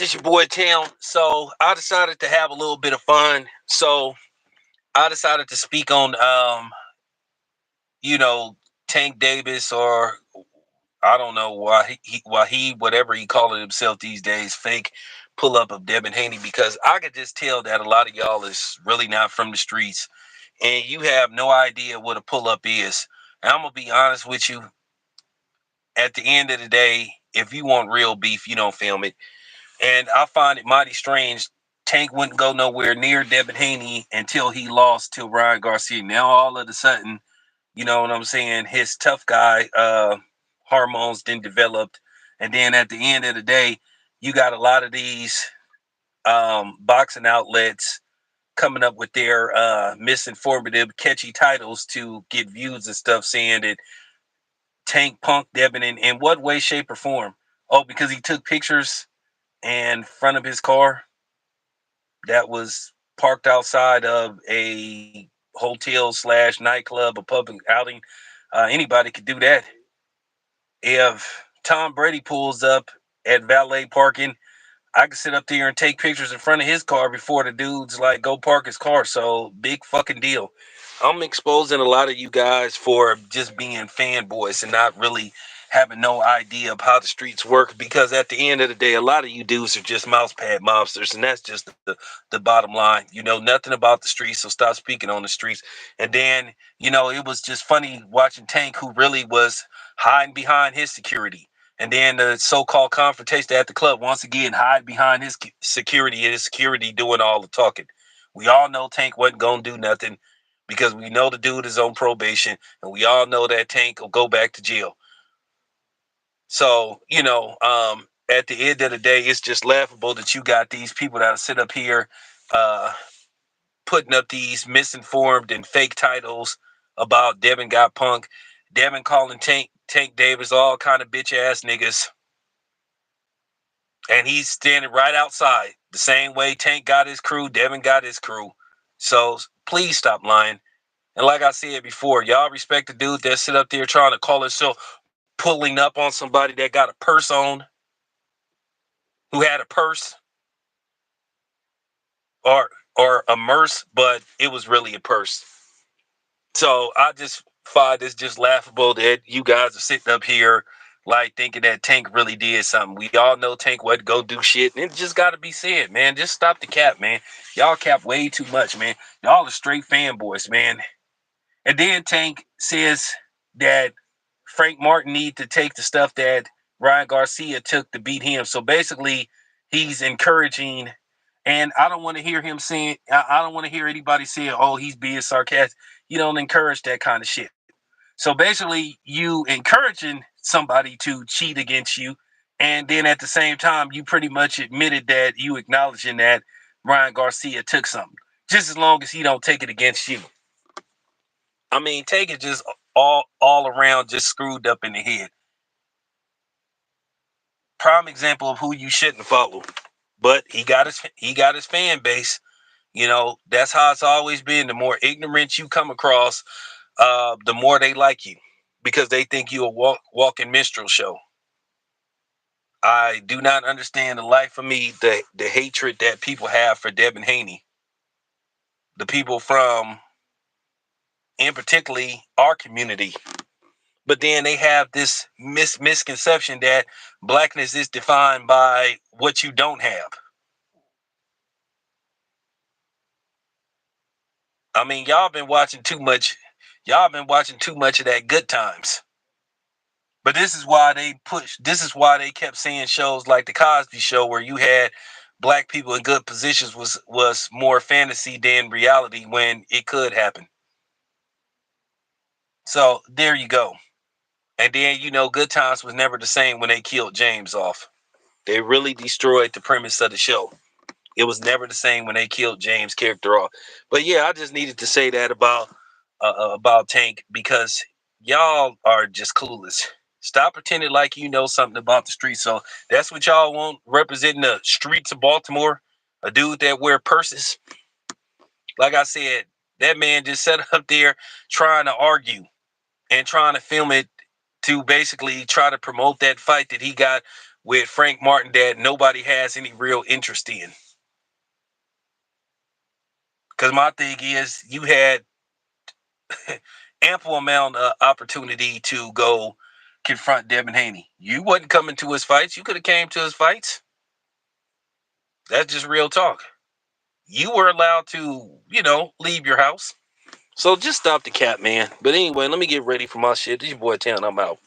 It's your boy Tam. So I decided to have a little bit of fun. So I decided to speak on you know, Tank Davis, or I don't know why he whatever he calling himself these days, fake pull up of Devin Haney, because I could just tell that a lot of y'all is really not from the streets and you have no idea what a pull up is. And I'm gonna be honest with you, at the end of the day, if you want real beef, you don't film it. And I find it mighty strange. Tank wouldn't go nowhere near Devin Haney until he lost to Ryan Garcia. Now all of a sudden, you know what I'm saying, his tough guy hormones then developed. And then at the end of the day, you got a lot of these boxing outlets coming up with their misinformative, catchy titles to get views and stuff, saying that Tank punked Devin in what way, shape, or form. Oh, because he took pictures in front of his car that was parked outside of a hotel slash nightclub, a public outing. Anybody could do that. If Tom Brady pulls up at valet parking, I can sit up there and take pictures in front of his car before the dude's like go park his car. So big fucking deal. I'm exposing a lot of you guys for just being fanboys and not really having no idea of how the streets work, because at the end of the day, a lot of you dudes are just mousepad mobsters, and that's just the bottom line. You know nothing about the streets, so stop speaking on the streets. And then, it was just funny watching Tank, who really was hiding behind his security, and then the so-called confrontation at the club, once again, hide behind his security, and his security doing all the talking. We all know Tank wasn't going to do nothing because we know the dude is on probation, and we all know that Tank will go back to jail. So, at the end of the day, it's just laughable that you got these people that sit up here uh, putting up these misinformed and fake titles about Devin got punk, Devin calling Tank Davis all kind of bitch ass niggas, and he's standing right outside. The same way Tank got his crew, Devin got his crew. So please stop lying. And like I said before, y'all respect the dude that sit up there trying to call himself pulling up on somebody that got a purse on, who had a purse or a merce, but it was really a purse. So I just find this just laughable that you guys are sitting up here like thinking that Tank really did something. We all know Tank wasn't go do shit, and it just got to be said, man. Just stop the cap, man. Y'all cap way too much, man. Y'all are straight fanboys, man. And then Tank says that Frank Martin need to take the stuff that Ryan Garcia took to beat him. So basically, he's encouraging, and I don't want to hear him saying, I don't want to hear anybody saying, oh, he's being sarcastic. You don't encourage that kind of shit. So basically, you encouraging somebody to cheat against you, and then at the same time, you pretty much admitted that you acknowledging that Ryan Garcia took something, just as long as he don't take it against you. I mean, take it just all around, just screwed up in the head. Prime example of who you shouldn't follow. But he got his fan base. That's how it's always been. The more ignorant you come across, the more they like you, because they think you a walking minstrel show. I do not understand the life of me the hatred that people have for Devin Haney. The people from, in particularly our community. But then they have this misconception that blackness is defined by what you don't have. I mean, y'all been watching too much. Y'all been watching too much of that Good Times. But this is why they kept saying shows like the Cosby Show, where you had black people in good positions, was more fantasy than reality when it could happen. So there you go. And then, Good Times was never the same when they killed James off. They really destroyed the premise of the show. It was never the same when they killed James' character off. But yeah, I just needed to say that about Tank, because y'all are just clueless. Stop pretending like you know something about the streets. So that's what y'all want representing the streets of Baltimore. A dude that wear purses. Like I said, that man just sat up there trying to argue and trying to film it to basically try to promote that fight that he got with Frank Martin that nobody has any real interest in. Because my thing is, you had ample amount of opportunity to go confront Devin Haney. You wasn't coming to his fights. You could have came to his fights. That's just real talk. You were allowed to, leave your house. So just stop the cap, man. But anyway, let me get ready for my shit. This your boy Town. I'm out.